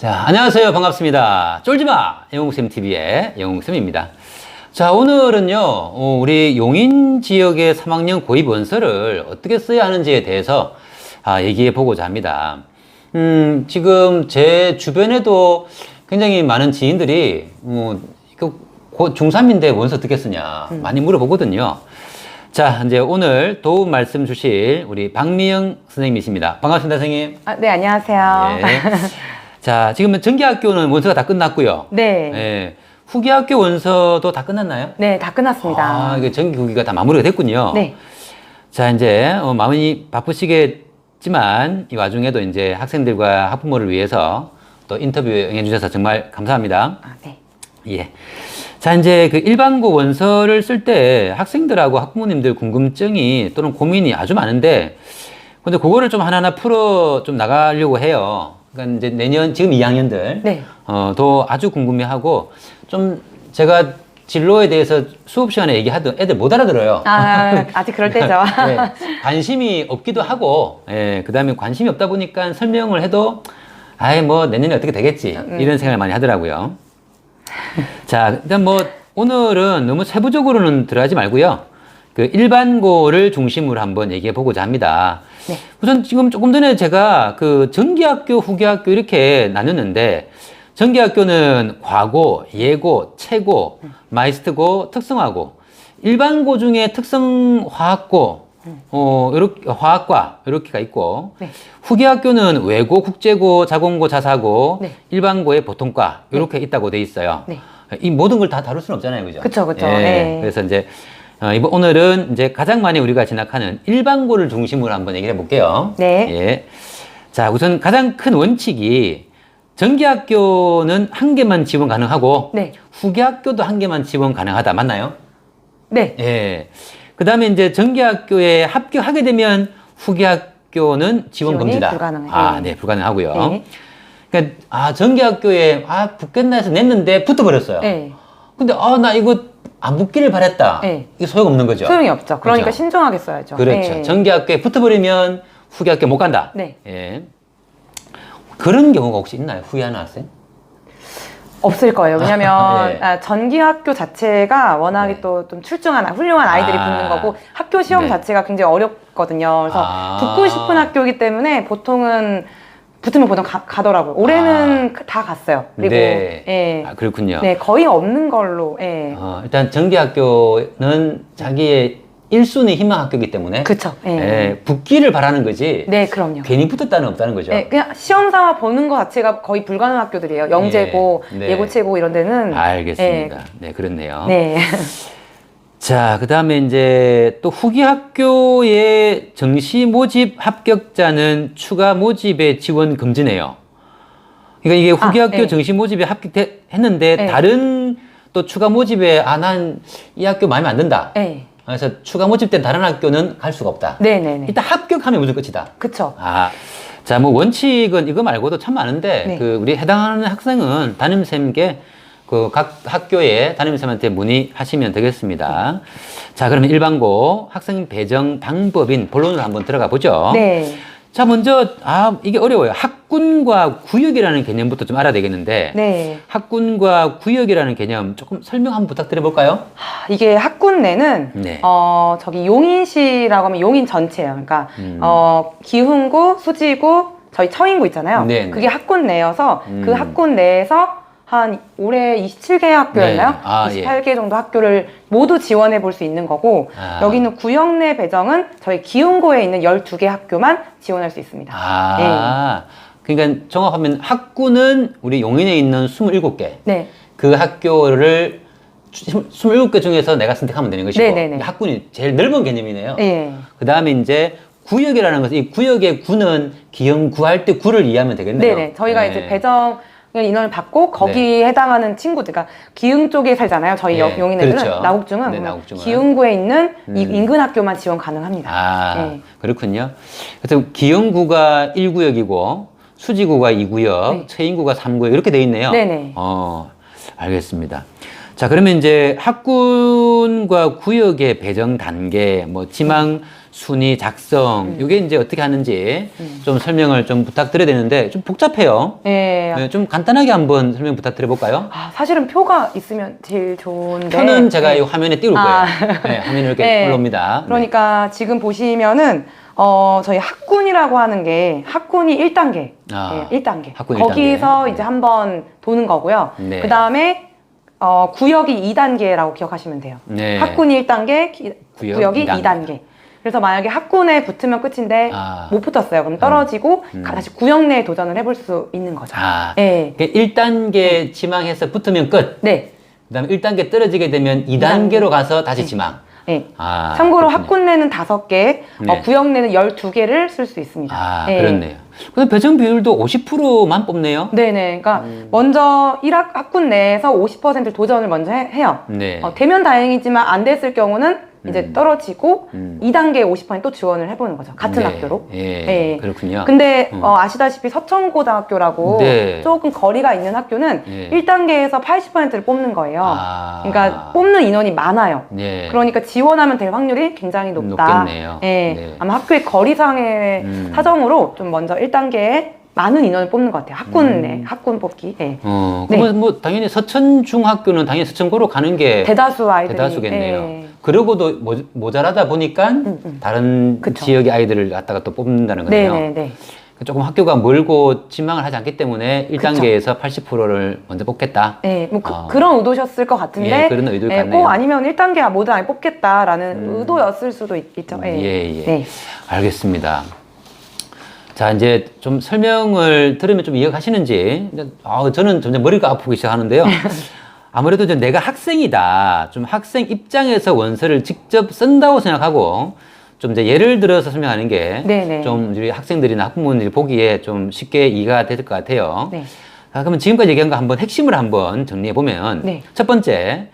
자, 안녕하세요. 반갑습니다. 쫄지마! 영웅쌤TV의 영웅쌤입니다. 자, 오늘은요, 우리 용인 지역의 3학년 고입 원서를 어떻게 써야 하는지에 대해서 얘기해 보고자 합니다. 지금 제 주변에도 굉장히 많은 지인들이, 중3인데 원서 어떻게 쓰냐, 많이 물어보거든요. 자, 이제 오늘 도움 말씀 주실 우리 박미영 선생님이십니다. 반갑습니다, 선생님. 네, 안녕하세요. 네. 자, 지금 전기학교는 원서가 다 끝났고요. 네. 네. 후기학교 원서도 다 끝났나요? 네, 다 끝났습니다. 이게 전기 후기가 다 마무리가 됐군요. 네. 자, 이제 많이 바쁘시겠지만 이 와중에도 이제 학생들과 학부모를 위해서 또 인터뷰 응해주셔서 정말 감사합니다. 네. 예. 자, 이제 그 일반고 원서를 쓸 때 학생들하고 학부모님들 궁금증이 또는 고민이 아주 많은데, 근데 그거를 좀 하나하나 풀어 좀 나가려고 해요. 그러니까 이제 내년, 지금 2학년들, 네. 도 아주 궁금해하고, 좀 제가 진로에 대해서 수업 시간에 얘기하던 애들 못 알아들어요. 아직 그럴 때죠. 네, 관심이 없기도 하고, 예, 그 다음에 관심이 없다 보니까 설명을 해도, 뭐 내년에 어떻게 되겠지. 이런 생각을 많이 하더라고요. 자, 일단 오늘은 너무 세부적으로는 들어가지 말고요. 그 일반고를 중심으로 한번 얘기해 보고자 합니다. 네. 우선 지금 조금 전에 제가 그 전기학교, 후기학교 이렇게 나눴는데, 전기학교는 과고, 예고, 체고, 마이스터고, 특성화고, 일반고 중에 특성화학고, 이렇게 화학과 이렇게가 있고, 네. 후기학교는 외고, 국제고, 자공고, 자사고, 네. 일반고의 보통과 이렇게 네. 있다고 돼 있어요. 네. 이 모든 걸 다 다룰 수는 없잖아요, 그죠? 그렇죠, 그렇죠. 예. 네. 그래서 이제 오늘은 이제 가장 많이 우리가 진학하는 일반고를 중심으로 한번 얘기를 해볼게요. 네. 예. 자, 우선 가장 큰 원칙이 전기학교는 한 개만 지원 가능하고, 네. 후기학교도 한 개만 지원 가능하다. 맞나요? 네. 예. 그 다음에 이제 전기학교에 합격하게 되면 후기학교는 지원 금지다. 불가능해요. 네, 불가능하고요. 네. 그러니까, 전기학교에, 붙겠나 해서 냈는데 붙어버렸어요. 네. 근데, 나 이거 안 붙기를 바랬다. 네. 이게 소용없는 거죠. 소용이 없죠. 그러니까 그렇죠? 신중하게 써야죠. 그렇죠. 네. 전기학교에 붙어버리면 후기학교 못 간다. 네. 예. 그런 경우가 혹시 있나요? 후회하는 학생? 없을 거예요. 왜냐면 네. 전기학교 자체가 워낙에 네. 또 좀 출중한 훌륭한 아이들이 붙는 거고 학교 시험 네. 자체가 굉장히 어렵거든요. 그래서 붙고 싶은 학교이기 때문에 보통은 붙으면 보통 가더라고요. 올해는 다 갔어요. 그리고 네. 예. 그렇군요. 네, 거의 없는 걸로. 예. 일단 전기학교는 자기의 1순위 희망 학교이기 때문에 그쵸. 예. 붙기를 바라는 거지. 네, 그럼요. 괜히 붙었다는 없다는 거죠. 네, 그냥 시험 삼아 보는 것 자체가 거의 불가능한 학교들이에요. 영재고, 네. 예고체고 이런 데는. 알겠습니다. 네, 그렇네요. 네. 자, 그 다음에 이제 또 후기 학교의 정시 모집 합격자는 추가 모집에 지원 금지네요. 그러니까 이게 후기 학교 네. 정시 모집에 합격했는데 네. 다른 또 추가 모집에 난 이 학교 마음에 안 든다. 네. 그래서 추가 모집된 다른 학교는 갈 수가 없다. 네네네. 일단 합격하면 무조건 끝이다. 그쵸. 자, 원칙은 이거 말고도 참 많은데, 네. 우리 해당하는 학생은 담임쌤께 각 학교에 담임쌤한테 문의하시면 되겠습니다. 자, 그러면 일반고 학생 배정 방법인 본론으로 한번 들어가 보죠. 네. 자, 먼저, 이게 어려워요. 학군과 구역이라는 개념부터 좀 알아야 되겠는데, 네. 학군과 구역이라는 개념 조금 설명 한번 부탁드려 볼까요? 이게 학군 내는, 네. 저기 용인시라고 하면 용인 전체예요. 그러니까, 기흥구, 수지구, 저희 처인구 있잖아요. 네, 네. 그게 학군 내여서 그 학군 내에서 한 올해 27개 학교였나요? 네. 28개 정도 학교를 모두 지원해 볼 수 있는 거고 여기 있는 구역 내 배정은 저희 기흥고에 있는 12개 학교만 지원할 수 있습니다. 그러니까 종합하면 학군은 우리 용인에 있는 27개. 네. 그 학교를 27개 중에서 내가 선택하면 되는 것이고 네네네. 학군이 제일 넓은 개념이네요. 네. 그 다음에 이제 구역이라는 것은 이 구역의 구는 기흥구 할 때 구를 이해하면 되겠네요. 네네. 저희가 이제 배정 인원을 받고 거기에 해당하는 친구들, 그러니까 기흥 쪽에 살잖아요. 저희 용인 애들은 그렇죠. 나국중은 네, 나국중은. 기흥구에 있는 이 인근 학교만 지원 가능합니다. 그렇군요. 그래서 기흥구가 1구역이고 수지구가 2구역, 네. 처인구가 3구역 이렇게 돼 있네요. 네네. 알겠습니다. 자, 그러면 이제 학군과 구역의 배정 단계, 뭐 지망 순위 작성, 이게 이제 어떻게 하는지 좀 설명을 좀 부탁드려야 되는데 좀 복잡해요. 네. 네, 좀 간단하게 한번 설명 부탁드려 볼까요? 사실은 표가 있으면 제일 좋은데. 표는 제가 네. 이 화면에 띄울 거예요. 네, 화면에 이렇게 네. 올라옵니다. 그러니까 지금 보시면은 저희 학군이라고 하는 게 학군이 1단계. 아, 네, 1단계. 학군 거기서 1단계. 이제 한번 도는 거고요. 네. 그다음에 구역이 2단계라고 기억하시면 돼요. 네. 학군이 1단계, 구역이 2단계. 2단계. 그래서 만약에 학군에 붙으면 끝인데 아. 못 붙었어요. 그럼 떨어지고 다시 구역 내에 도전을 해볼 수 있는 거죠. 아, 네. 1단계 지망해서 붙으면 끝. 네. 그다음에 1단계 떨어지게 되면 2단계로 가서 다시 지망. 네. 아, 참고로 그렇군요. 학군 내는 5개, 네. 구역 내는 12개를 쓸 수 있습니다. 아, 네. 그렇네요. 근데 배정 비율도 50%만 뽑네요. 네네. 그러니까 먼저 학군 내에서 50% 도전을 먼저 해요. 네. 되면 다행이지만 안 됐을 경우는 이제 떨어지고 2단계 50%또 지원을 해보는 거죠. 같은 네. 학교로. 예, 네. 그렇군요. 근데 아시다시피 서천고등학교라고 네. 조금 거리가 있는 학교는 네. 1단계에서 80%를 뽑는 거예요. 아. 그러니까 뽑는 인원이 많아요. 네. 그러니까 지원하면 될 확률이 굉장히 높다. 높겠네요. 예. 네. 아마 학교의 거리상의 사정으로 좀 먼저 1단계에 많은 인원을 뽑는 것 같아요. 학군 내, 학군 뽑기. 예. 그러면 뭐 당연히 서천중학교는 당연히 서천고로 가는 게 대다수 아이들이. 대다수겠네요. 예. 그러고도 모자라다 보니까 다른 그쵸. 지역의 아이들을 갖다가 또 뽑는다는 거네요. 네네네. 조금 학교가 멀고 지망을 하지 않기 때문에 1단계에서 80%를 먼저 뽑겠다. 네, 뭐 아. 그런 의도셨을 것 같은데. 예, 그런 의도일 것 네, 같네요. 꼭 아니면 1단계 모두 아예 뽑겠다라는 의도였을 수도 있죠. 예. 예. 네. 알겠습니다. 자, 이제 좀 설명을 들으면 좀 이해가시는지, 저는 점점 머리가 아프기 시작하는데요. 아무래도 이제 내가 학생이다. 좀 학생 입장에서 원서를 직접 쓴다고 생각하고, 좀 이제 예를 들어서 설명하는 게, 네네. 좀 우리 학생들이나 학부모님들이 보기에 좀 쉽게 이해가 될 것 같아요. 네. 그러면 지금까지 얘기한 거 한번 핵심을 한번 정리해 보면, 네. 첫 번째,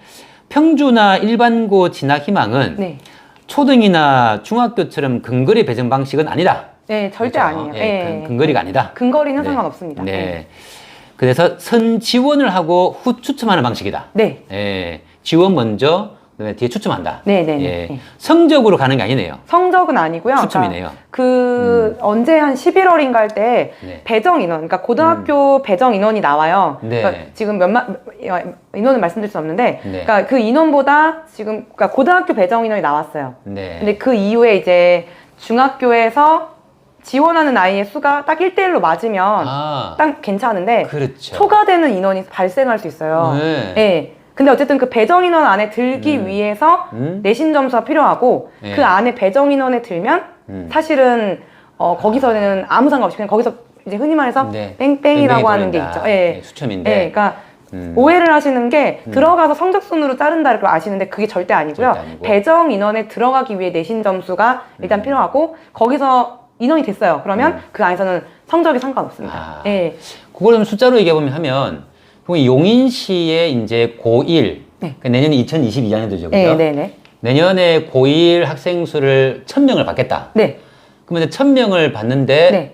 평주나 일반고 진학 희망은 네. 초등이나 중학교처럼 근거리 배정 방식은 아니다. 네, 절대 그렇죠? 아니에요. 예, 근거리가 아니다. 근거리는 네. 상관없습니다. 네. 그래서 선 지원을 하고 후 추첨하는 방식이다. 네. 예, 지원 먼저, 그다음에 뒤에 추첨한다. 네네네. 예, 네. 성적으로 가는 게 아니네요. 성적은 아니고요. 추첨이네요. 그러니까 언제 한 11월인가 할 때 네. 배정 인원, 그러니까 고등학교 배정 인원이 나와요. 네. 그러니까 지금 인원을 말씀드릴 수 없는데, 네. 그러니까 그 인원보다 지금 그러니까 고등학교 배정 인원이 나왔어요. 네. 근데 그 이후에 이제 중학교에서 지원하는 아이의 수가 딱 1대1로 맞으면 아, 딱 괜찮은데 그렇죠. 초과되는 인원이 발생할 수 있어요. 네. 네. 근데 어쨌든 그 배정 인원 안에 들기 위해서 내신 점수가 필요하고 네. 그 안에 배정 인원에 들면 사실은 거기서는 아무 상관없이 그냥 거기서 이제 흔히 말해서 네. 뺑뺑이라고 하는 게 돌린다. 있죠. 예. 네, 추첨인데. 예, 그러니까 오해를 하시는 게 들어가서 성적 순으로 자른다를 아시는데 그게 절대 아니고요. 절대 아니고. 배정 인원에 들어가기 위해 내신 점수가 일단 필요하고 거기서 인원이 됐어요. 그러면 그 안에서는 성적이 상관없습니다. 아. 예. 그걸 좀 숫자로 얘기해 하면 용인시의 이제 고1 네. 그러니까 내년에 2022학년도죠. 네, 그죠? 네, 네. 내년에 고1 학생 수를 1000명을 받겠다. 네. 그러면 1000명을 받는데 네.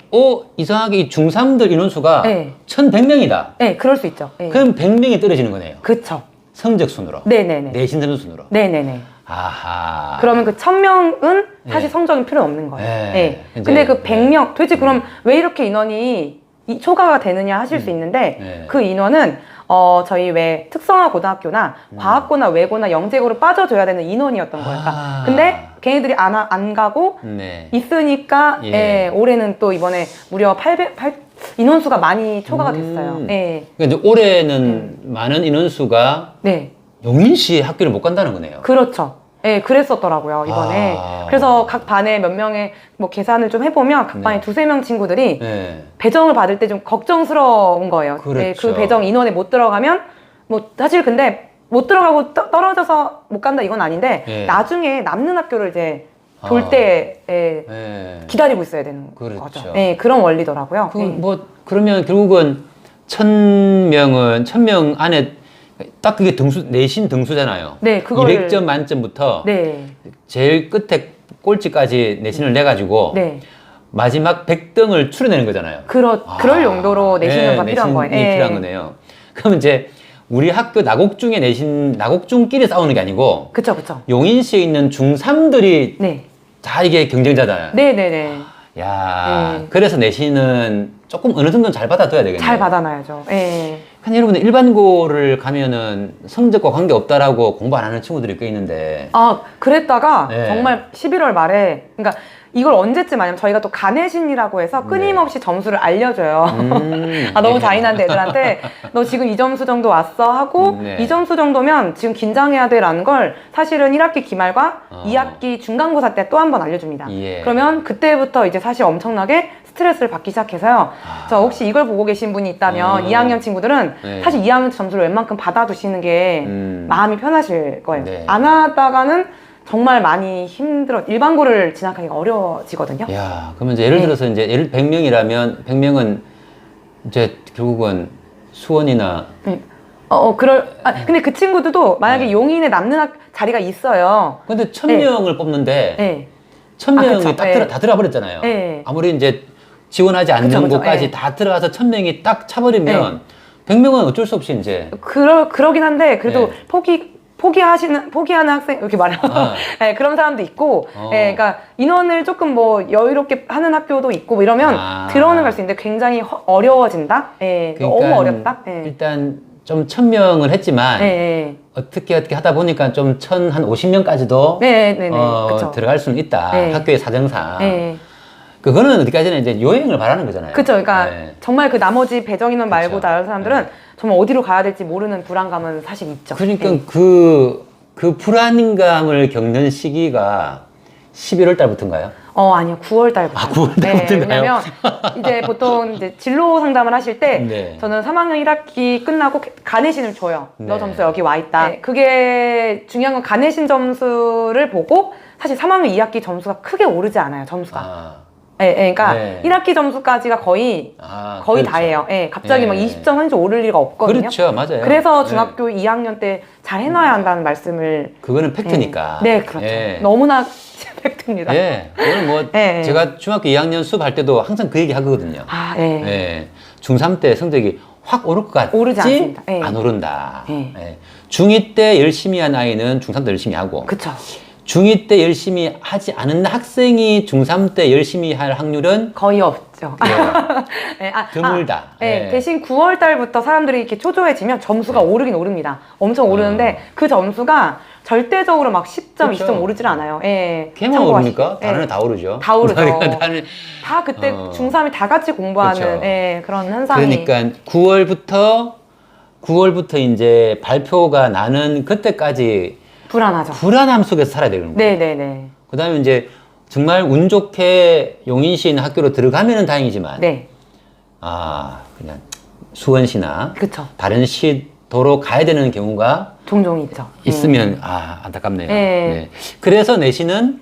이상하게 이 중3들 인원수가 네. 1100명이다. 네, 그럴 수 있죠. 예. 그럼 100명이 떨어지는 거네요. 그쵸. 성적 순으로. 네네네. 내신 점수 순으로. 네네네. 아하. 그러면 그 1000명은 사실 네. 성적이 필요 없는 거예요. 네. 네. 이제, 근데 그 100명, 도대체 그럼 왜 이렇게 인원이 초과가 되느냐 하실 수 있는데 네. 그 인원은 저희 왜 특성화 고등학교나 과학고나 외고나 영재고로 빠져줘야 되는 인원이었던 거예요. 그러니까 근데 걔네들이 안 가고 네. 있으니까 예. 예, 올해는 또 이번에 무려 800 인원수가 많이 초과가 됐어요. 예. 그러니까 이제 올해는 많은 인원수가 네. 용인시 학교를 못 간다는 거네요. 그렇죠. 예, 그랬었더라고요, 이번에. 아. 그래서 각 반에 몇 명의 뭐 계산을 좀 해보면 각 반에 네. 2-3명 친구들이 네. 배정을 받을 때 좀 걱정스러운 거예요. 그렇죠. 예, 그 배정 인원에 못 들어가면 뭐 사실 근데 못 들어가고 떨어져서 못 간다 이건 아닌데 예. 나중에 남는 학교를 이제 아. 돌 때 네. 기다리고 있어야 되는 그렇죠. 거죠. 예, 그런 원리더라고요. 예. 그러면 결국은 1000명 안에 딱 그게 내신 등수잖아요. 네, 그거를 200점 만점부터 네. 제일 끝에 꼴찌까지 내신을 내가지고 네. 마지막 100등을 추려내는 거잖아요. 그럴 용도로 내신 점수가 필요한 거예요. 내신이 예. 필요한 거네요. 그럼 이제 우리 학교 나곡중에 내신 나곡중끼리 싸우는 게 아니고 그쵸, 그쵸. 용인시에 있는 중3들이 네. 다 이게 경쟁자잖아요. 네네네. 야, 네. 그래서 내신은 조금 어느 정도는 잘 받아둬야 되겠네요. 잘 받아놔야죠. 예. 근데 여러분들 일반고를 가면은 성적과 관계없다라고 공부 안 하는 친구들이 꽤 있는데. 아, 그랬다가 네. 정말 11월 말에, 그러니까 이걸 언제쯤 하냐면 저희가 또 가내신이라고 해서 끊임없이 점수를 알려줘요. 아, 너무 잔인한데 애들한테 너 지금 이 점수 정도 왔어 하고 네. 이 점수 정도면 지금 긴장해야 돼라는 걸 사실은 1학기 기말과 2학기 중간고사 때 또 한 번 알려줍니다. 예. 그러면 그때부터 이제 사실 엄청나게 스트레스를 받기 시작해서요. 저 혹시 이걸 보고 계신 분이 있다면 2학년 친구들은 네. 사실 2학년 점수를 웬만큼 받아두시는 게 마음이 편하실 거예요. 네. 안 하다가는 정말 많이 일반고를 진학하기가 어려워지거든요. 야, 그러면 이제 예를 네. 들어서 이제 100명이라면 100명은 이제 결국은 수원이나 네. 근데 그 친구들도 만약에 네. 용인에 남는 자리가 있어요. 근데 1000명을 뽑는데 네. 1000명이 그쵸. 딱 네. 다 들어버렸잖아요. 네. 아무리 이제 지원하지 않는 그쵸, 그쵸. 곳까지 네. 다 들어가서 1000명이 딱 차버리면 100명은 어쩔 수 없이 이제 그러긴 한데, 그래도 네. 포기하는 학생, 이렇게 말하면, 아. 네, 그런 사람도 있고, 네, 그러니까 인원을 조금 뭐 여유롭게 하는 학교도 있고, 뭐 이러면 들어오는 갈 수 있는데 굉장히 어려워진다? 네, 그러니까 너무 어렵다? 네. 일단 좀 1000명을 했지만 네, 어떻게 하다 보니까 좀 1050명까지도 네, 네, 네, 그쵸. 들어갈 수는 있다. 네. 학교의 사정상. 네. 그거는 어디까지나 이제 요행을 바라는 거잖아요. 그쵸. 그러니까 네. 정말 그 나머지 배정 인원 말고 그쵸. 다른 사람들은 정말 어디로 가야 될지 모르는 불안감은 사실 있죠. 그러니까 네. 그 불안감을 겪는 시기가 11월 달부터인가요? 아니요. 9월 달부터. 아, 9월 달부터인가요? 네, 왜냐면 이제 보통 이제 진로 상담을 하실 때 네. 저는 3학년 1학기 끝나고 가내신을 줘요. 너 네. 점수 여기 와 있다. 네, 그게 중요한 건 가내신 점수를 보고 사실 3학년 2학기 점수가 크게 오르지 않아요. 점수가. 아, 그러니까 네. 1학기 점수까지가 거의 그렇죠. 다예요. 갑자기 네. 막 20점 한 줄 오를 리가 없거든요. 그렇죠. 맞아요. 그래서 네. 중학교 2학년 때 잘 해놔야 한다는 말씀을. 그거는 팩트니까. 네, 그렇죠. 예. 너무나 팩트입니다. 예. 오늘 뭐 네. 제가 중학교 2학년 수업할 때도 항상 그 얘기 하거든요. 아, 네. 예. 중3 때 성적이 확 오를 것 같지? 오르지 않습니다. 예. 안 오른다. 예. 예. 중2 때 열심히 한 아이는 중3 때 열심히 하고 그쵸. 중2 때 열심히 하지 않은 학생이 중3 때 열심히 할 확률은 거의 없죠. 예, 네, 드물다. 예. 대신 9월 달부터 사람들이 이렇게 초조해지면 점수가 네. 오르긴 오릅니다. 엄청 오르는데 그 점수가 절대적으로 막 10점, 그쵸. 20점 오르질 않아요. 예. 걔만 참고하시- 오릅니까? 예. 다른 애 다 오르죠. 다 오르죠. 다른 다 그때 중3이 다 같이 공부하는 그쵸. 그런 현상이. 그러니까 9월부터 이제 발표가 나는 그때까지 불안하죠. 불안함 속에서 살아야 되는 거예요. 네네네. 그 다음에 이제 정말 운 좋게 용인시에 있는 학교로 들어가면 다행이지만, 네. 그냥 수원시나 그쵸. 다른 시도로 가야 되는 경우가 종종 있죠. 있으면, 안타깝네요. 네. 네. 그래서 내신은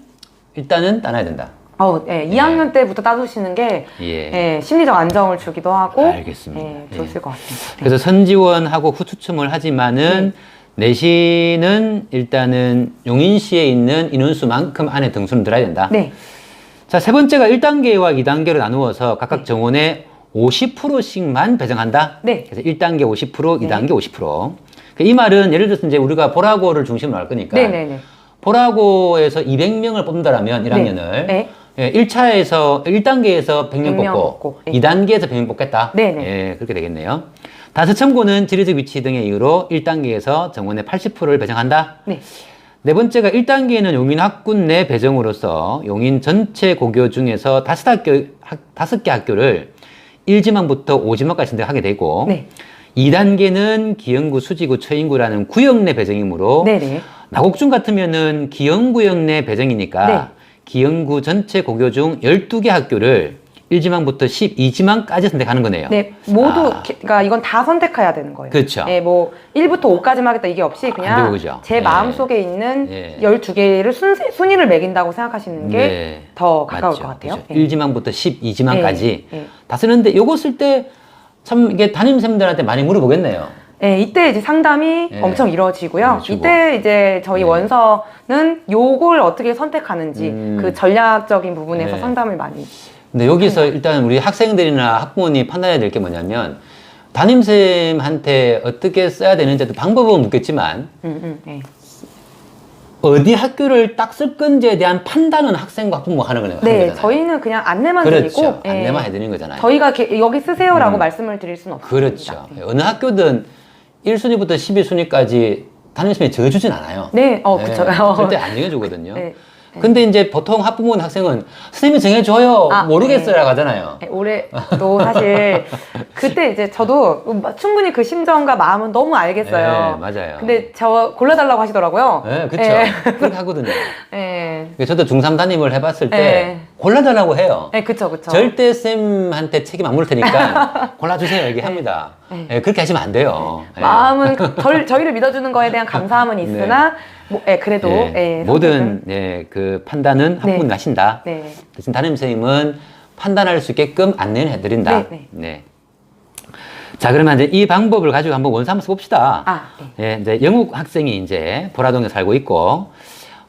일단은 따놔야 된다. 2학년 때부터 따두시는 게 예. 심리적 안정을 주기도 하고 알겠습니다. 좋을 예. 것 같습니다. 네. 그래서 선지원하고 후추첨을 하지만은 내신은 일단은 용인시에 있는 인원수만큼 안에 등수는 들어야 된다. 네. 자, 세 번째가 1단계와 2단계로 나누어서 각각 정원의 50%씩만 배정한다. 네. 그래서 1단계 50%, 2단계 50%. 이 말은 예를 들어서 이제 우리가 보라고를 중심으로 할 거니까 네네네. 보라고에서 200명을 뽑는다라면 1학년을 네. 1차에서 1단계에서 100명 100명 뽑고 뽑고, 네. 2단계에서 100명 뽑겠다. 네네. 예, 그렇게 되겠네요. 다수첨고는 지리적 위치 등의 이유로 1단계에서 정원의 80%를 배정한다. 네. 네 번째가 1단계에는 용인 학군 내 배정으로서 용인 전체 고교 중에서 5개 학교를 1지망부터 5지망까지 선택하게 되고 네. 2단계는 기영구, 수지구, 처인구라는 구역 내 배정이므로 네네. 나곡중 같으면은 기영구역 내 배정이니까 네. 기영구 전체 고교 중 12개 학교를 1지망부터 12지망까지 선택하는 거네요. 네, 모두, 그러니까 이건 다 선택해야 되는 거예요. 그렇죠. 네, 뭐 1부터 5까지만 하겠다 이게 없이 안 그냥 되고 그죠. 제 네. 마음속에 있는 네. 12개를 순위를 매긴다고 생각하시는 게 더 네. 가까울 맞죠. 것 같아요. 그죠. 네. 1지망부터 12지망까지 네. 네. 다 쓰는데 요거 쓸 때 참 이게 담임쌤들한테 많이 물어보겠네요. 네, 이때 이제 상담이 네. 엄청 이루어지고요. 이루어지고. 이때 이제 저희 네. 원서는 요걸 어떻게 선택하는지 그 전략적인 부분에서 네. 상담을 많이. 근데 여기서 일단 우리 학생들이나 학부모님이 판단해야 될 게 뭐냐면 담임쌤한테 어떻게 써야 되는지도 방법은 묻겠지만 네. 어디 학교를 딱 쓸 건지에 대한 판단은 학생과 학부모가 하는 거네요. 네, 저희는 그냥 안내만 그렇죠. 드리고 안내만 해드리는 거잖아요. 저희가 여기 쓰세요라고 말씀을 드릴 수는 없습니다. 그렇죠. 어느 학교든 1순위부터 12순위까지 담임쌤이 정해주진 않아요. 네, 그쵸. 절대 안 정해주거든요. 네. 근데 이제 보통 학부모는 학생은 선생님이 정해줘요. 모르겠어요. 하잖아요. 네, 올해도 사실 그때 이제 저도 충분히 그 심정과 마음은 너무 알겠어요. 네, 맞아요. 근데 저 골라달라고 하시더라고요. 네, 그렇죠. 그렇게 하거든요. 네. 저도 중3 담임을 해봤을 때 네. 골라달라고 해요. 네, 그쵸. 절대 쌤한테 책임 안 물을 테니까 골라주세요 얘기합니다. 네. 그렇게 하시면 안 돼요. 마음은 저희를 믿어주는 거에 대한 감사함은 있으나 그래도 모든 그 판단은 학부모님이 하신다. 네. 대신 담임선생님은 판단할 수 있게끔 안내를 해드린다. 네. 자, 그러면 이제 이 방법을 가지고 한번 원사 한번 써봅시다. 이제 영욱 학생이 이제 보라동에 살고 있고,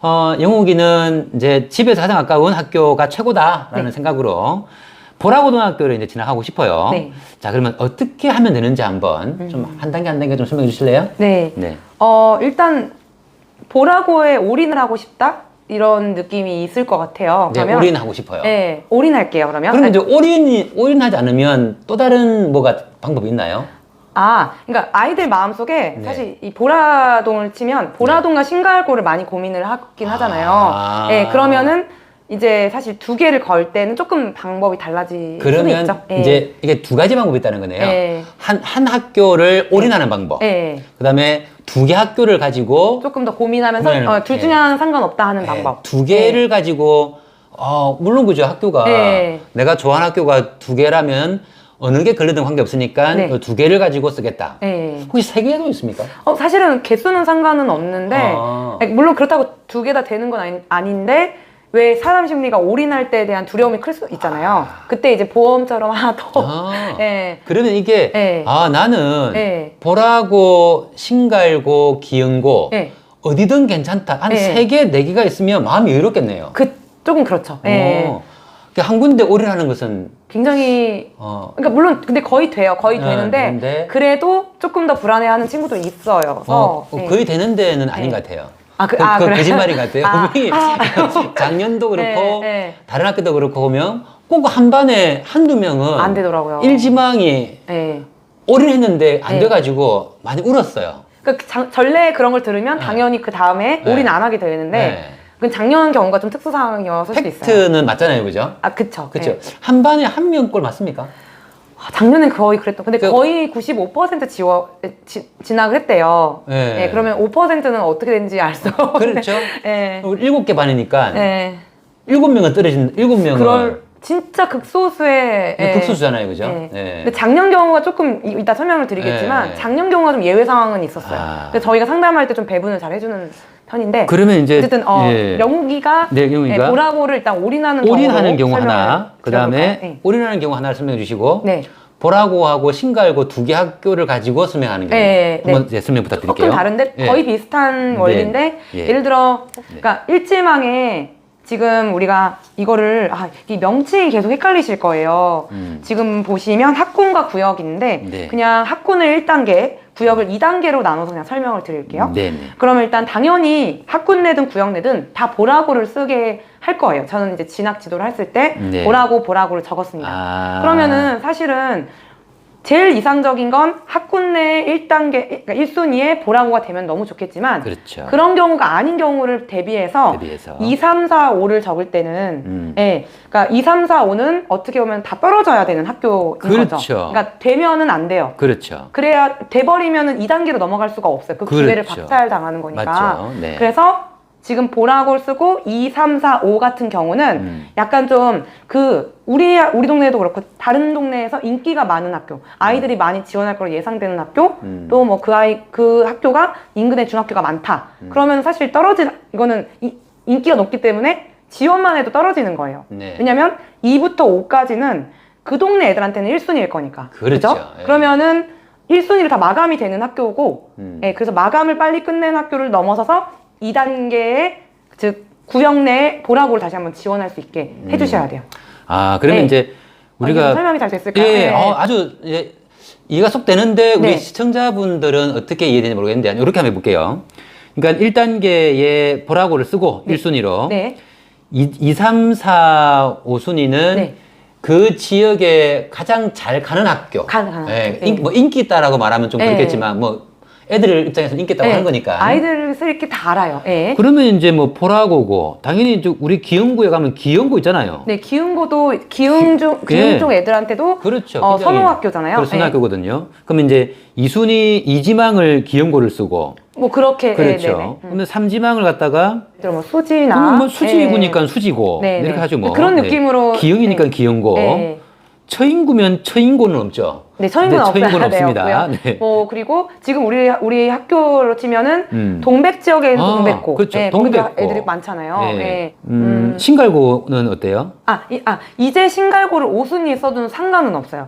영욱이는 이제 집에서 가장 가까운 학교가 최고다라는 생각으로 보라고등학교를 이제 진학하고 싶어요. 자, 그러면 어떻게 하면 되는지 한번 좀 한 단계 한 단계 좀 설명해 주실래요? 네. 일단 보라고에 올인을 하고 싶다? 이런 느낌이 있을 것 같아요. 그러면 올인하고 싶어요. 네, 올인할게요, 그러면. 그러면 이제 올인하지 않으면 또 다른 방법이 있나요? 그러니까 아이들 마음속에 사실 이 보라동을 치면 보라동과 신갈고를 많이 고민을 하긴 하잖아요. 네, 그러면은 이제 사실 두 개를 걸 때는 조금 방법이 달라질 수는 있죠. 이제 이게 두 가지 방법이 있다는 거네요. 한 학교를 올인하는 방법. 그다음에 두 개 학교를 가지고 조금 더 고민하면서 둘 중에 하나는 상관없다 하는 방법. 두 개를 가지고 물론 그죠. 학교가 내가 좋아하는 학교가 두 개라면 어느 게 걸리든 관계없으니까 두 개를 가지고 쓰겠다. 혹시 세 개도 있습니까? 사실은 개수는 상관은 없는데 물론 그렇다고 두 개 다 되는 건 아닌데 왜 사람 심리가 올인할 때에 대한 두려움이 클 수 있잖아요. 그때 이제 보험처럼 하나 더. 그러면 이게 나는 보라고, 신갈고, 기흥고 어디든 괜찮다. 한 세 개, 네 개가 있으면 마음이 여유롭겠네요. 조금 그렇죠. 한 군데 올인하는 것은 굉장히 그러니까 물론 근데 거의 돼요. 거의 되는데 그래도 조금 더 불안해하는 친구도 있어요. 거의 되는 데는 아닌 것 같아요. 그래. 거짓말인 것 같아요. 작년도 그렇고 다른 학교도 그렇고 보면 꼭 한 반에 한두 명은 안 되더라고요. 일지망이 올인했는데 안 돼가지고 많이 울었어요. 그러니까 전례 그런 걸 들으면 당연히 그 다음에 올인 안 하게 되는데 그건 작년 경우가 좀 특수 상황이었을 수도 있어요. 팩트는 맞잖아요, 그죠? 그쵸. 한 반에 한 명꼴 맞습니까? 작년엔 거의 그랬던. 근데 거의 95% 진학을 했대요. 그러면 5%는 어떻게 되는지 알 수 없는. 그렇죠. 7개 반이니까 7명은 떨어진 7명은 진짜 극소수의 극소수잖아요, 그죠? 근데 작년 경우가 조금 이따 설명을 드리겠지만 작년 경우가 좀 예외 상황은 있었어요. 근데 저희가 상담할 때 좀 배분을 잘 해주는 편인데. 그러면 이제 어쨌든 영욱이가 보라고를 일단 올인하는 경우 하나, 그 다음에 올인하는 경우 하나를 설명해 주시고. 보라고하고 신갈고 두 개 학교를 가지고 설명하는 경우 한번 이제 설명 부탁드릴게요. 조금 다른데 거의 비슷한 원리인데 예를 들어 그러니까 일지망에 지금 우리가 이거를 이 명칭이 계속 헷갈리실 거예요. 지금 보시면 학군과 구역인데 그냥 학군을 1단계, 구역을 2단계로 나눠서 그냥 설명을 드릴게요. 그러면 일단 당연히 학군 내든 구역 내든 다 보라고를 쓰게 할 거예요. 저는 이제 진학 지도를 했을 때 보라고를 적었습니다. 그러면은 사실은 제일 이상적인 건 학군 내 1단계, 그러니까 1순위에 보라고가 되면 너무 좋겠지만 그런 경우가 아닌 경우를 대비해서 2, 3, 4, 5를 적을 때는 그러니까 2, 3, 4, 5는 어떻게 보면 다 떨어져야 되는 학교인 거죠. 그러니까 되면은 안 돼요. 그래야 돼버리면은 2단계로 넘어갈 수가 없어요. 그 기회를 박탈당하는 거니까. 그래서 지금 보라고를 쓰고 2, 3, 4, 5 같은 경우는 약간 좀 우리 동네에도 그렇고 다른 동네에서 인기가 많은 학교, 아이들이 많이 지원할 거로 예상되는 학교, 또 뭐 그 학교가 인근에 중학교가 많다. 그러면 사실 이거는 인기가 높기 때문에 지원만 해도 떨어지는 거예요. 왜냐면 2부터 5까지는 그 동네 애들한테는 1순위일 거니까. 그렇죠? 그러면은 1순위로 다 마감이 되는 학교고, 그래서 마감을 빨리 끝낸 학교를 넘어서서 2단계의 즉 구역 내 보라고를 다시 한번 지원할 수 있게 해주셔야 돼요. 그러면 이제 우리가 설명이 잘 됐을까요? 아주 이해가 속 되는데 우리 네. 시청자분들은 어떻게 이해되는지 모르겠는데 이렇게 한번 해볼게요. 그러니까 1단계에 보라고를 쓰고 네. 1순위로 네. 2, 3, 4, 5순위는 네. 그 지역에 가장 잘 가는 학교. 가는 예, 학교. 네. 뭐 인기 있다라고 말하면 좀 네. 그렇겠지만 뭐 애들 입장에서 인기 있다고 네. 하는 거니까. 아이들 이렇게 다 알아요. 예. 그러면 이제 뭐 보라고고 당연히 이제 우리 기흥구에 가면 기흥고 있잖아요. 네, 기흥고도 기흥 쪽 애들한테도 그렇죠. 선호학교잖아요. 그래서 선호학교거든요. 그러면 이제 2순위 2지망을 기흥고를 쓰고 뭐 그렇게 그렇죠. 그러면 3지망을 갖다가 뭐 수지나 그러면 뭐 수지구니까 수지고 네, 이렇게 네. 하죠 뭐. 그런 느낌으로 기흥이니까 네. 기흥고. 네. 처인구면 처인고는 없죠. 네, 처인고는 처인고는 없어요. 없습니다. 네, 네. 뭐 그리고 지금 우리 학교로 치면은 동백 지역에는 동백고, 그렇죠. 네, 동백고 애들이 많잖아요. 네. 네. 신갈고는 어때요? 이제 신갈고를 5순위에 써도 상관은 없어요.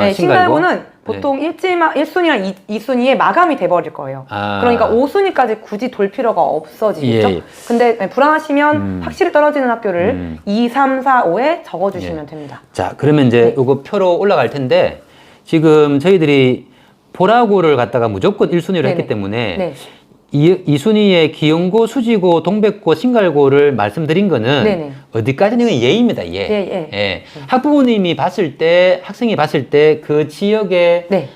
네, 신갈고? 신갈고는 보통 1순위랑 2순위에 마감이 돼버릴 거예요. 그러니까 5순위까지 굳이 돌 필요가 없어지겠죠? 예. 근데 불안하시면 확실히 떨어지는 학교를 2, 3, 4, 5에 적어주시면 예. 됩니다. 자, 그러면 이제 네. 요거 표로 올라갈 텐데 지금 저희들이 보라고를 갖다가 무조건 1순위로 했기 때문에 네. 2순위에 기흥고, 수지고, 동백고, 신갈고를 말씀드린 거는 네네. 어디까지는 예입니다. 예. 예. 학부모님이 봤을 때, 학생이 봤을 때 그 지역에 네.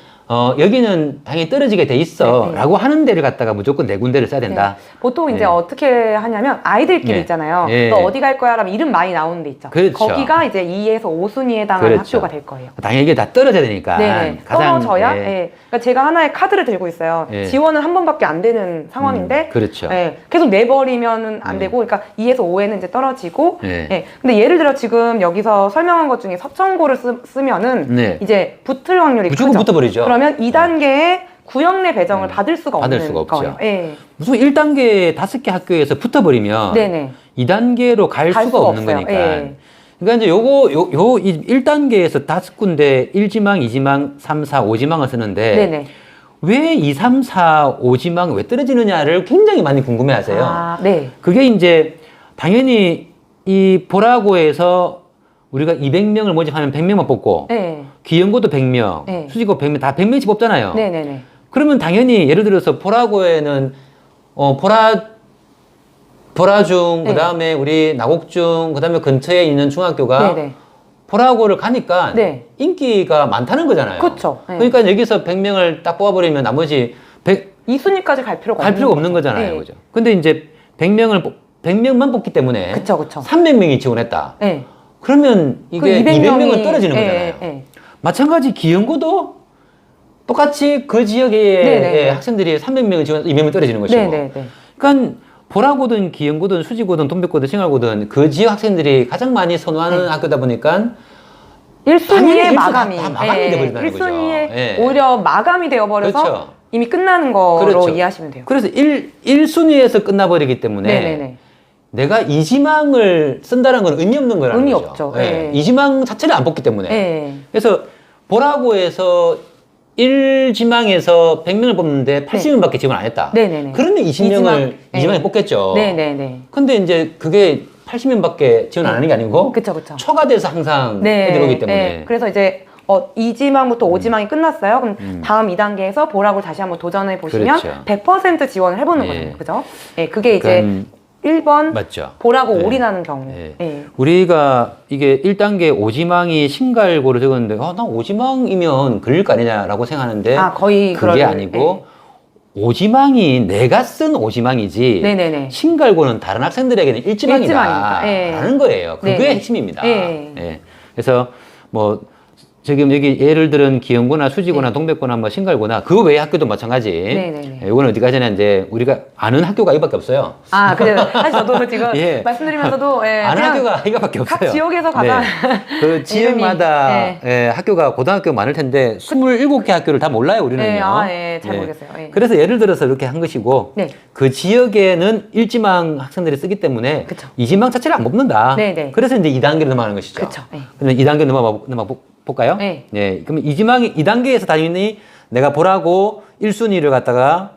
여기는 당연히 떨어지게 돼 있어. 네. 라고 하는 데를 갖다가 무조건 네 군데를 써야 된다. 네. 보통 이제 네. 어떻게 하냐면 아이들끼리 네. 있잖아요. 네. 너 어디 갈 거야? 라면 이름 많이 나오는 데 있죠. 그렇죠. 거기가 이제 2에서 5순위에 해당하는 그렇죠. 학교가 될 거예요. 당연히 이게 다 떨어져야 되니까. 네, 가장, 떨어져야. 예. 예. 그러니까 제가 하나의 카드를 들고 있어요. 예. 지원은 한 번밖에 안 되는 상황인데, 그렇죠. 예, 계속 내버리면은 안 되고, 그러니까 2에서 5에는 이제 떨어지고, 예. 예. 근데 예를 들어 지금 여기서 설명한 것 중에 서천고를 쓰면은 네. 이제 붙을 확률이 무조건 크죠. 붙어버리죠. 그러면 2단계에 구역내 배정을 받을 수가 받을 없는 수가 없죠. 거예요. 예. 무슨 1단계 5개 학교에서 붙어버리면 네네. 2단계로 갈 갈 수가 수가 없는 없어요. 거니까. 예. 그러니까 이제 요 1단계에서 5군데 1지망, 2지망, 3, 4, 5지망을 쓰는데 네네. 왜 2, 3, 4, 5지망 왜 떨어지느냐를 굉장히 많이 궁금해 하세요. 네. 그게 이제 당연히 이 보라고에서 우리가 200명을 모집하면 100명만 뽑고 네. 기흥고도 100명, 네. 수지고 100명 다 100명씩 뽑잖아요. 네네네. 그러면 당연히 예를 들어서 보라고에는 보라중, 네. 그다음에 우리 나곡중, 그다음에 근처에 있는 중학교가 네네. 보라고를 가니까 네. 인기가 많다는 거잖아요. 그쵸. 네. 그러니까 여기서 100명을 딱 뽑아버리면 나머지 2순위까지 갈 필요가 갈 필요가 없는 거잖아요. 네. 그죠? 근데 이제 100명만 뽑기 때문에 그쵸. 300명이 지원했다. 네. 그러면 이게 200명은 떨어지는 거잖아요. 네, 네. 마찬가지 기흥고도 똑같이 그 지역의 네네. 학생들이 300명을 지원해서 200명 떨어지는 것이고. 네네네. 그러니까 보라고든 기흥고든 수지고든 동백고든 신갈고든 그 지역 학생들이 가장 많이 선호하는 네. 학교다 보니까 1순위에 당연히 마감이. 다 마감이 돼버린다는 거죠. 1순위에 예. 오히려 마감이 되어버려서 그렇죠. 이미 끝나는 거로 그렇죠. 이해하시면 돼요. 그래서 1순위에서 끝나버리기 때문에 네네네. 내가 이지망을 쓴다는 건 의미 없는 거라는 의미 거죠. 없죠. 예. 네. 이지망 자체를 안 뽑기 때문에. 네. 그래서 보라고에서 1지망에서 100명을 뽑는데 80명밖에 지원 안 했다. 네네네. 그러면 20명을 네. 2지망에 뽑겠죠. 네네네. 근데 이제 그게 80명밖에 지원 안 하는 게 아니고 그쵸. 초과돼서 항상 애들 오기 때문에. 네. 그래서 이제 2지망부터 5지망이 끝났어요. 그럼 다음 2단계에서 보라고 다시 한번 도전해 보시면 그렇죠. 100% 지원을 해보는 예. 거죠. 그죠? 네, 그게 이제 그러니까 1번 맞죠. 보라고 네. 올인하는 경우. 예. 네. 우리가 이게 1단계 5지망이 신갈고를 적었는데 나 5지망이면 그릴 거 아니냐라고 생각하는데 거의 그게 그럴- 아니고 5지망이 내가 쓴 5지망이지 네네네. 신갈고는 다른 학생들에게는 1지망이다 일지망이니까. 예. 라는 거예요. 그게 네네. 핵심입니다. 예. 예. 그래서 뭐 지금 여기 예를 들은 기흥고나 수지고나 네. 동백고나 뭐 신갈고나 그 외의 학교도 마찬가지. 네네네. 예, 이거는 어디까지나 이제 우리가 아는 학교가 이밖에 없어요. 그래요. 사실 저도 지금 예. 말씀드리면서도 아는 그냥 학교가 이거밖에 없어요. 각 지역에서 가장 그 지역마다 이름이, 예, 학교가 고등학교 많을 텐데 27개 학교를 다 몰라요 우리는요. 잘 모르겠어요. 예. 그래서 예를 들어서 이렇게 한 것이고 네. 그 지역에는 1지망 학생들이 쓰기 때문에 그쵸. 2지망 자체를 안 뽑는다. 네네. 그래서 이제 2단계로 넘어가는 것이죠. 그쵸. 네. 그러면 2단계 넘어가 볼까요? 네. 그러면 2단계에서 당연히 내가 보라고 1순위를 갖다가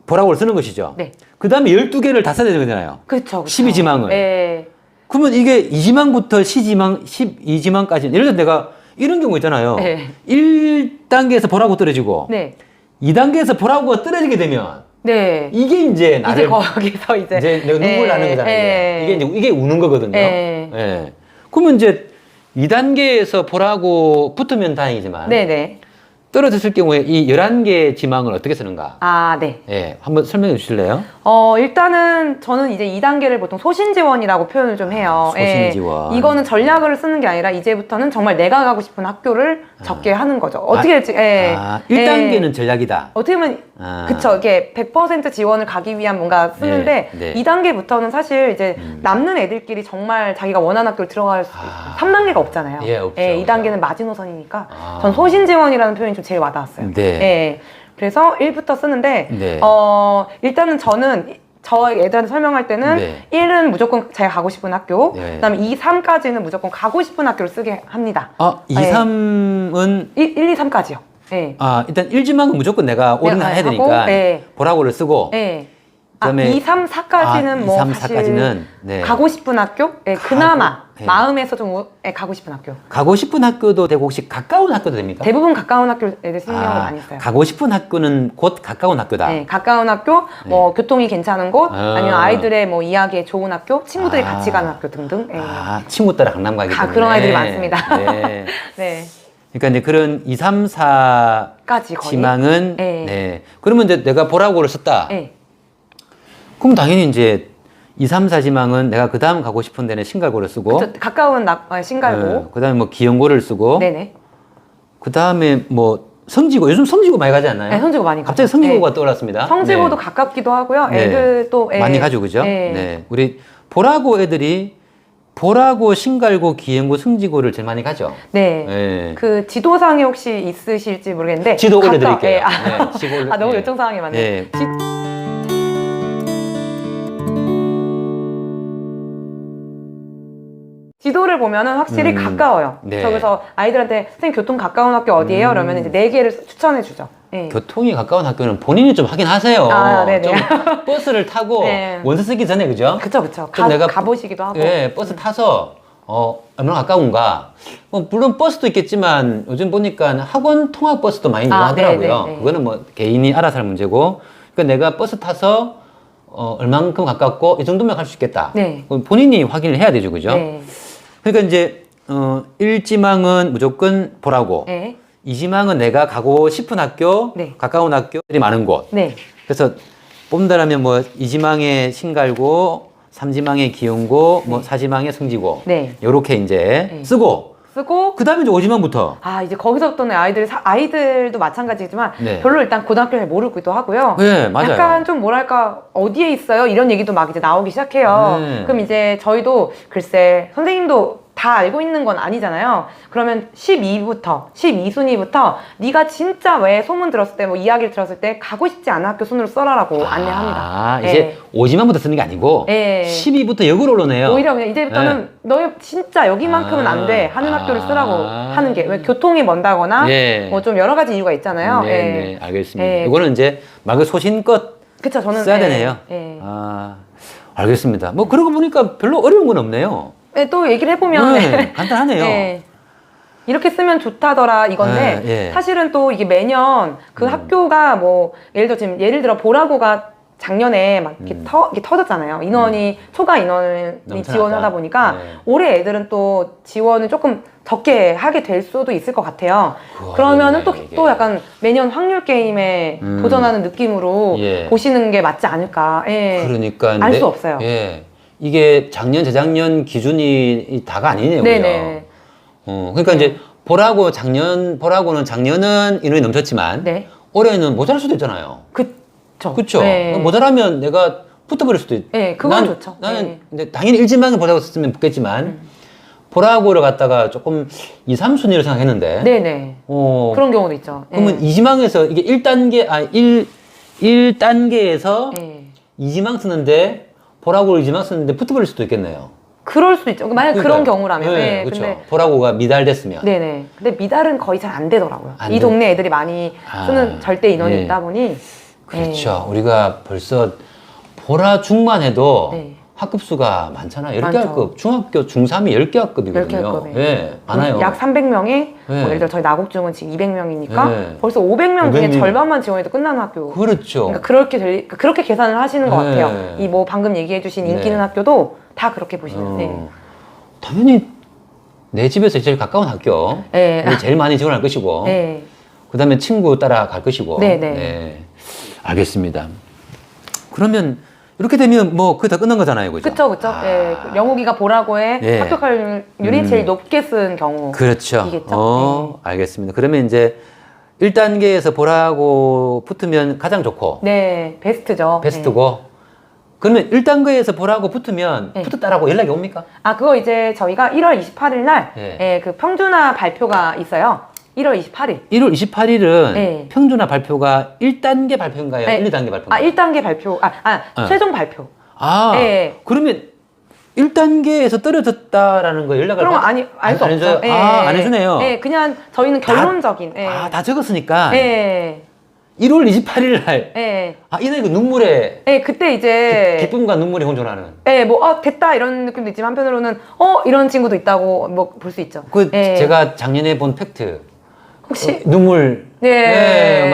보라고를 쓰는 것이죠. 네. 그 다음에 12개를 다 써야 되는 거잖아요. 그쵸. 12지망을. 네. 그러면 이게 2지망부터 12지망까지 예를 들어 내가 이런 경우 있잖아요. 네. 1단계에서 보라고 떨어지고 네. 2단계에서 보라고가 떨어지게 되면 네. 이게 이제 나를 이제 거기서 이제 내가 눈물 나는 거잖아요. 이게 이제 이게 우는 거거든요. 예. 그러면 이제 2단계에서 보라고 붙으면 다행이지만 네네. 떨어졌을 경우에 이 11개 지망을 어떻게 쓰는가? 아, 네. 예, 한번 설명해 주실래요? 일단은 저는 이제 2단계를 보통 소신지원이라고 표현을 좀 해요. 소신지원. 이거는 전략을 쓰는 게 아니라 이제부터는 정말 내가 가고 싶은 학교를 적게 하는 거죠. 어떻게 될지. 1단계는 전략이다. 어떻게 보면 그쵸. 이게 100% 지원을 가기 위한 뭔가 쓰는데 네. 2단계부터는 사실 이제 남는 애들끼리 정말 자기가 원하는 학교를 들어갈 수 있어요. 3단계가 없잖아요. 예, 없죠. 2단계는 마지노선이니까 전 소신지원이라는 표현이 좀 제일 와닿았어요. 네. 그래서 1부터 쓰는데 네. 일단은 저는 저 애들한테 설명할 때는 네. 1은 무조건 제가 가고 싶은 학교, 네. 그다음에 2, 3까지는 무조건 가고 싶은 학교를 쓰게 합니다. 2, 3은 1, 2, 3까지요. 네. 일단 1지망은 무조건 내가 올인을 해야 되니까 네. 보라고를 쓰고 네. 그다음에 2, 3, 4까지는 2, 뭐 3, 사실 4까지는 네. 가고 싶은 학교? 네, 그나마 네. 마음에서 좀 가고 싶은 학교. 가고 싶은 학교도 되고 혹시 가까운 학교도 됩니까? 대부분 가까운 학교 애들 쓰는 경우가 많이 있어요. 가고 싶은 학교는 곧 가까운 학교다. 네, 가까운 학교, 뭐 교통이 괜찮은 곳, 아니면 아이들의 뭐 이야기에 좋은 학교, 친구들이 같이 가는 학교 등등. 네. 친구 따라 강남 가기 때문에. 그런 아이들이 많습니다. 네. 네. 그러니까 이제 그런 2, 3, 4 까지 거의. 지망은 네. 네. 그러면 이제 내가 보라고를 썼다. 네. 그럼 당연히 이제 2, 3, 4 지망은 내가 그 다음 가고 싶은 데는 신갈고를 쓰고 가까운 신갈고. 그 다음에 뭐 기영고를 쓰고 네네. 그 다음에 뭐 성지고 요즘 성지고 많이 가지 않나요? 네, 성지고 많이 가죠. 갑자기 성지고가 떠올랐습니다. 성지고도 네. 가깝기도 하고요. 네. 애들도 많이 가죠, 그죠? 네. 네. 우리 보라고 애들이 보라고, 신갈고, 기영고, 성지고를 제일 많이 가죠. 네. 네. 그 지도상에 혹시 있으실지 모르겠는데 지도 올려드릴게요. 네. 네, 지도 너무 네. 요청 사항이 많네요. 네. 지도를 보면은 확실히 가까워요. 네. 그래서 아이들한테 선생님 교통 가까운 학교 어디예요? 그러면 이제 4개를 추천해 주죠. 네. 교통이 가까운 학교는 본인이 좀 확인하세요. 네네. 좀 버스를 타고 네. 원서 쓰기 전에 그죠? 그쵸. 좀 내가 가보시기도 하고. 예, 버스 타서 얼마나 가까운가. 뭐 물론 버스도 있겠지만 요즘 보니까 학원 통학 버스도 많이 이용하더라고요. 네네. 그거는 뭐 개인이 알아서 할 문제고. 그러니까 내가 버스 타서 얼만큼 가깝고 이 정도면 갈 수 있겠다. 네. 그럼 본인이 확인을 해야 되죠, 그죠? 네. 그러니까 이제 1지망은 무조건 보라고. 네. 2지망은 내가 가고 싶은 학교, 네. 가까운 학교들이 많은 곳. 네. 그래서 뽑는다라면 뭐 2지망에 신갈고, 3지망에 기영고, 뭐 4지망에 성지고. 네. 요렇게 이제 네. 쓰고, 쓰고 그 다음에 이제 5지망부터. 이제 거기서부터는 아이들도 마찬가지지만 네. 별로 일단 고등학교를 모르기도 하고요. 네, 맞아요. 약간 좀 뭐랄까 어디에 있어요? 이런 얘기도 막 이제 나오기 시작해요. 네. 그럼 이제 저희도 글쎄 선생님도 다 알고 있는 건 아니잖아요. 그러면 12순위부터 네가 진짜 왜 소문 들었을 때 뭐 이야기를 들었을 때 가고 싶지 않은 학교 순으로 써라라고 안내합니다. 이제 5지망부터 쓰는 게 아니고, 네. 12부터 역으로 올라오네요. 오히려 그냥 이제부터는 너희 진짜 여기만큼은 안 돼 하는 학교를 쓰라고 하는 게 왜 교통이 먼다거나 뭐 좀 여러 가지 이유가 있잖아요. 네, 알겠습니다. 네. 이거는 이제 말 소신껏 그쵸, 저는 써야 되네요. 알겠습니다. 뭐 그러고 보니까 별로 어려운 건 없네요. 네, 또 얘기를 해보면 간단하네요. 네. 이렇게 쓰면 좋다더라 이건데 사실은 또 이게 매년 그 학교가 뭐 예를 들어 보라고가 작년에 막 이렇게 터졌잖아요. 인원이 초과 인원이 지원을 하다 보니까 올해 애들은 또 지원을 조금 적게 하게 될 수도 있을 것 같아요. 그러면은 또 약간 매년 확률 게임에 도전하는 느낌으로 보시는 게 맞지 않을까. 그러니까 알 수 없어요. 이게 작년, 재작년 기준이 다가 아니네요. 네네. 그러니까 이제 보라고는 작년은 인원이 넘쳤지만 올해는 모자랄 수도 있잖아요. 그쵸? 모자라면 내가 붙어버릴 수도 있고. 그건 좋죠. 나는 근데 당연히 1지망에 보라고 썼으면 붙겠지만 보라고를 갖다가 조금 2, 3순위로 생각했는데. 네네. 그런 경우도 있죠. 그러면 2지망에서 이게 1단계에서 2지망 쓰는데 보라고를 2지망 쓰는데 붙어버릴 수도 있겠네요. 그럴 수도 있죠. 만약 그런 경우라면. 그렇죠. 근데 보라고가 미달됐으면. 네네. 근데 미달은 거의 잘 안 되더라고요. 이 동네 애들이 많이 쓰는 절대 인원이 있다 보니. 그렇죠. 우리가 벌써 보라 중만 해도 학급 수가 많잖아요. 10개 많죠. 학급. 중학교 중3이 10개 학급이거든요. 10개 학급에. 예, 많아요. 약 300명이 네. 뭐 예를 들어 저희 나곡중은 지금 200명이니까 네. 벌써 500명 중에 500명. 절반만 지원해도 끝나는 학교. 그렇죠. 그러니까 그렇게 계산을 하시는 것 네. 같아요. 이 뭐 방금 얘기해주신 인기 있는 네. 학교도 다 그렇게 보시면 돼. 당연히 내 집에서 제일 가까운 학교. 네. 우리 제일 많이 지원할 것이고. 네. 그 다음에 친구 따라갈 것이고. 네, 네. 알겠습니다. 그러면 이렇게 되면 뭐 그게 다 끝난 거잖아요. 그죠? 그쵸, 그쵸. 예, 영욱이가 보라고에 예. 합격률이 제일 높게 쓴 경우. 그렇죠. 이겠죠? 알겠습니다. 그러면 이제 1단계에서 보라고 붙으면 가장 좋고. 네, 베스트죠. 베스트고. 그러면 1단계에서 보라고 붙으면 네. 붙었다라고 연락이 옵니까? 아, 그거 이제 저희가 1월 28일 날, 네. 예, 그 평준화 발표가 있어요. 1월 28일. 1월 28일은 네. 평준화 발표가 1단계 발표인가요? 네. 1, 2단계 발표인가요? 아, 1단계 발표. 최종 발표. 아, 네. 그러면 1단계에서 떨어졌다라는 거 연락을 그런 거 알 수 안 없죠. 해줘요? 안 해주네요. 예, 그냥 저희는 결론적인. 예. 다 적었으니까 예. 1월 28일 날 예. 이날 그 눈물에 예, 그때 이제. 기쁨과 눈물이 혼돈하는 예, 뭐, 됐다, 이런 느낌도 있지만, 한편으로는, 이런 친구도 있다고, 뭐, 볼 수 있죠. 그 예. 제가 작년에 본 팩트 혹시, 눈물 예.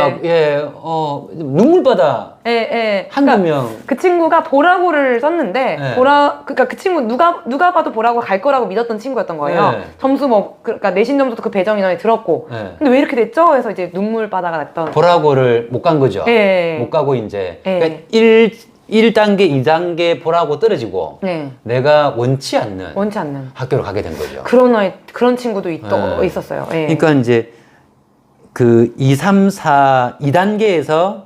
눈물바다 예. 한두 명 그 친구가 보라고를 썼는데, 네. 그러니까 그 친구 누가 봐도 보라고 갈 거라고 믿었던 친구였던 거예요. 네. 점수 그러니까 내신 점수도 그 배정 인원에 들었고. 네. 근데 왜 이렇게 됐죠? 해서 이제 눈물바다가 났던. 보라고를 못 간 거죠. 예. 못 가고 이제 예. 그러니까 1단계, 2단계 보라고 떨어지고 네. 내가 원치 않는 원치 않는. 학교로 가게 된 거죠. 그런 친구도 네. 있었어요. 예. 그러니까 이제 그 2, 3, 4, 2단계에서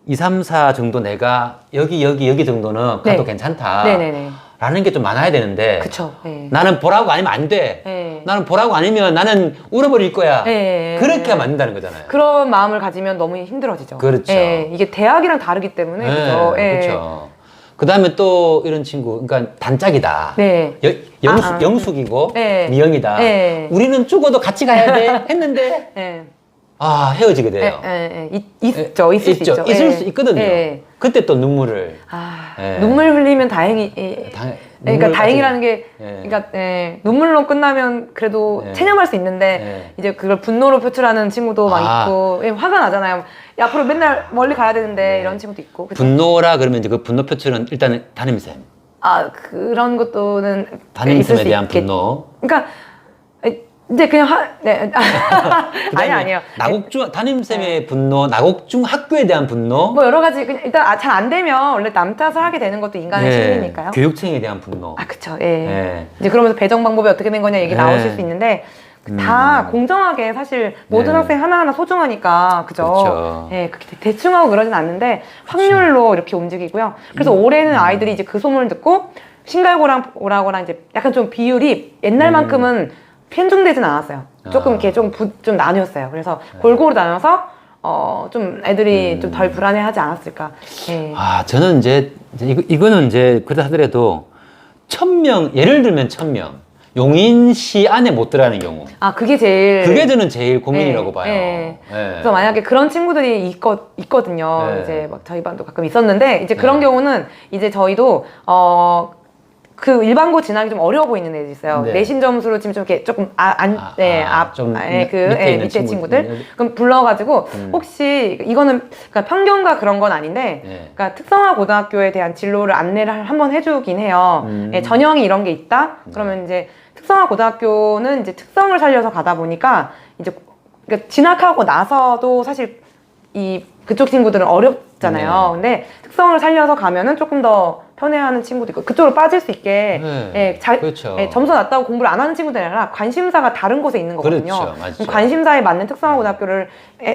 2, 3, 4 정도 내가 여기 정도는 가도 네. 괜찮다. 네네네. 라는 게 좀 많아야 되는데 그쵸. 예. 나는 보라고 아니면 안 돼. 예. 나는 보라고 아니면 나는 울어버릴 거야. 예. 그렇게 하면 안 된다는 거잖아요. 그런 마음을 가지면 너무 힘들어지죠. 그렇죠. 예. 이게 대학이랑 다르기 때문에. 네, 그죠. 예. 그렇죠. 그 다음에 또 이런 친구, 그러니까 단짝이다. 네. 영숙이고 네. 미영이다. 네. 우리는 죽어도 같이 가야 돼 했는데 예. 헤어지게 돼요. 있을 수 있죠. 있을 예. 수 있거든요. 예. 그때 또 눈물을. 예. 눈물 흘리면 다행히. 그러니까 눈물까지- 다행이라는 게, 예. 그러니까 눈물로 끝나면 그래도 예. 체념할 수 있는데 예. 이제 그걸 분노로 표출하는 친구도 막 있고, 예, 화가 나잖아요. 야, 앞으로 맨날 멀리 가야 되는데 이런 친구도 있고. 그쵸? 분노라 그러면 이제 그 분노 표출은 일단은 담임쌤. 그런 것도는 있을 담임쌤에 수 대한 있겠- 분노. 그러니까 이제 그냥 아니에요. 담임쌤의 분노, 나곡중 학교에 대한 분노. 뭐 여러 가지 그냥 일단 잘 안 되면 원래 남 탓을 하게 되는 것도 인간의 심리니까요. 교육청에 대한 분노. 그쵸. 예. 예. 이제 그러면서 배정 방법이 어떻게 된 거냐 얘기 예. 나오실 수 있는데 다 공정하게 사실 모든 네. 학생 하나하나 소중하니까 그죠. 그렇죠. 예, 그렇게 대충 하고 그러진 않는데 확률로 이렇게 움직이고요. 그래서 올해는 아이들이 이제 그 소문을 듣고 신갈고랑 오라고랑 이제 약간 좀 비율이 옛날만큼은 편중되진 않았어요. 조금 이렇게 좀 나뉘었어요. 그래서 골고루 나눠서 좀 애들이 좀 덜 불안해하지 않았을까. 예. 저는 이제 이거는 이제 그렇다 하더라도 1000명, 예를 들면 1000명, 용인시 안에 못 들어가는 경우. 그게 제일. 그게 저는 제일 고민이라고 예, 봐요. 예. 예. 그래서 만약에 그런 친구들이 있거든요. 네. 이제 막 저희 반도 가끔 있었는데 이제 네. 그런 경우는 이제 저희도 그 일반고 진학이 좀 어려워 보이는 애들 있어요. 네. 내신 점수로 지금 좀 이렇게 조금 좀 밑에 있는 친구들. 그럼 불러가지고 혹시 이거는 그러니까 편견과 그런 건 아닌데, 네. 그러니까 특성화 고등학교에 대한 진로를 안내를 한번 해주긴 해요. 예, 전형이 이런 게 있다. 그러면 이제 특성화 고등학교는 이제 특성을 살려서 가다 보니까 이제 그러니까 진학하고 나서도 사실 그쪽 친구들은 어렵잖아요. 근데 특성을 살려서 가면은 조금 더 편애하는 친구도 있고 그쪽으로 빠질 수 있게 그렇죠. 점수 낮다고 공부를 안 하는 친구들이 아니라 관심사가 다른 곳에 있는 거거든요. 그렇죠. 맞죠. 관심사에 맞는 특성화 고등학교를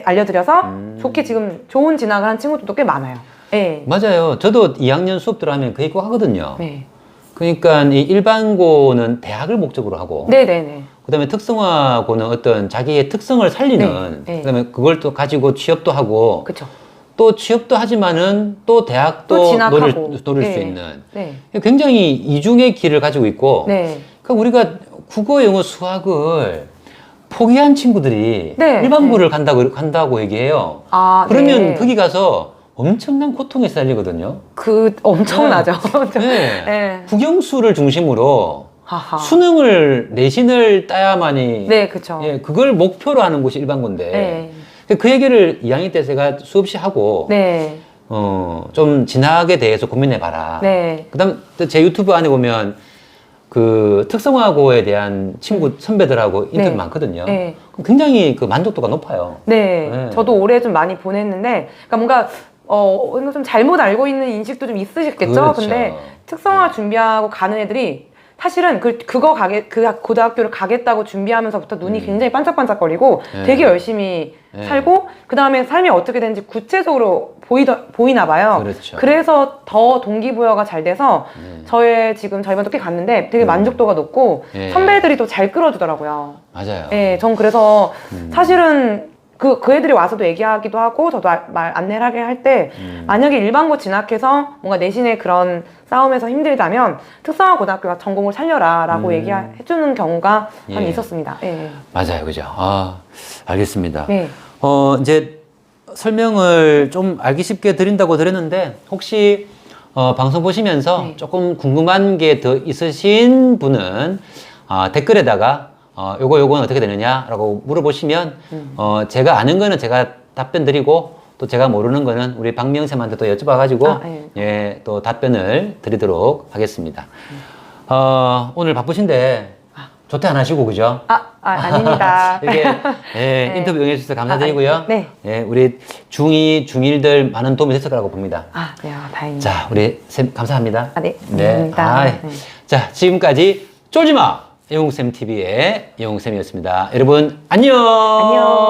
알려드려서 좋게 지금 좋은 진학을 한 친구들도 꽤 많아요. 예. 맞아요. 저도 2학년 수업 들어가면 그 얘기 하거든요. 네. 그러니까 이 일반고는 대학을 목적으로 하고 네네네. 그다음에 특성화고는 어떤 자기의 특성을 살리는 네. 그다음에 그걸 또 가지고 취업도 하고 그쵸. 또 취업도 하지만은 또 대학도 또 진학하고. 노릴 네. 수 있는 네. 굉장히 이중의 길을 가지고 있고 네. 그러니까 우리가 국어, 영어, 수학을 포기한 친구들이 네. 일반고를 간다고 얘기해요. 아, 그러면 네. 거기 가서 엄청난 고통에 시달리거든요. 엄청나죠. 네. 네. 국영수를 중심으로 하하. 수능을 내신을 따야만이 네, 그쵸. 예, 그걸 목표로 하는 곳이 일반고인데 네. 그 얘기를 2학년 때 제가 수없이 하고 네. 좀 진학에 대해서 고민해봐라. 네. 그다음 제 유튜브 안에 보면 그 특성화고에 대한 친구 선배들하고 인터뷰 네. 많거든요. 네. 그럼 굉장히 그 만족도가 높아요. 네. 네. 저도 올해 좀 많이 보냈는데, 그러니까 뭔가, 뭔가 좀 잘못 알고 있는 인식도 좀 있으셨겠죠? 그렇죠. 근데 특성화 준비하고 가는 애들이 사실은 그 고등학교를 가겠다고 준비하면서부터 눈이 굉장히 반짝반짝거리고 네. 되게 열심히 네. 살고, 그 다음에 삶이 어떻게 되는지 구체적으로 보이나 봐요. 그렇죠. 그래서 더 동기부여가 잘 돼서 저희 반도 꽤 갔는데 되게 만족도가 높고 네. 선배들이 또 잘 끌어주더라고요. 맞아요. 네, 전 그래서 사실은 그 애들이 와서도 얘기하기도 하고 저도 안내를 하게 할 때 만약에 일반고 진학해서 뭔가 내신의 그런 싸움에서 힘들다면 특성화 고등학교가 전공을 살려라 라고 얘기해주는 경우가 한 예. 있었습니다. 예. 맞아요. 그죠. 아, 알겠습니다. 네. 이제 설명을 좀 알기 쉽게 드린다고 드렸는데 혹시 방송 보시면서 네. 조금 궁금한 게 더 있으신 분은 댓글에다가 요거는 어떻게 되느냐라고 물어보시면 제가 아는 거는 제가 답변 드리고 또 제가 모르는 거는 우리 박미영 쌤한테 또 여쭤봐가지고 네. 예, 또 답변을 드리도록 하겠습니다. 오늘 바쁘신데 조퇴 안 하시고 그죠? 아닙니다. 이렇게 예, 네. 인터뷰 응해주셔서 감사드리고요. 네. 예, 우리 중2, 중1들 많은 도움이 됐을 거라고 봅니다. 네, 다행입니다. 자, 우리 쌤 감사합니다. 네, 감사합니다. 네. 자, 지금까지 쫄지마 영웅쌤 TV의 영웅쌤이었습니다. 여러분 안녕. 안녕.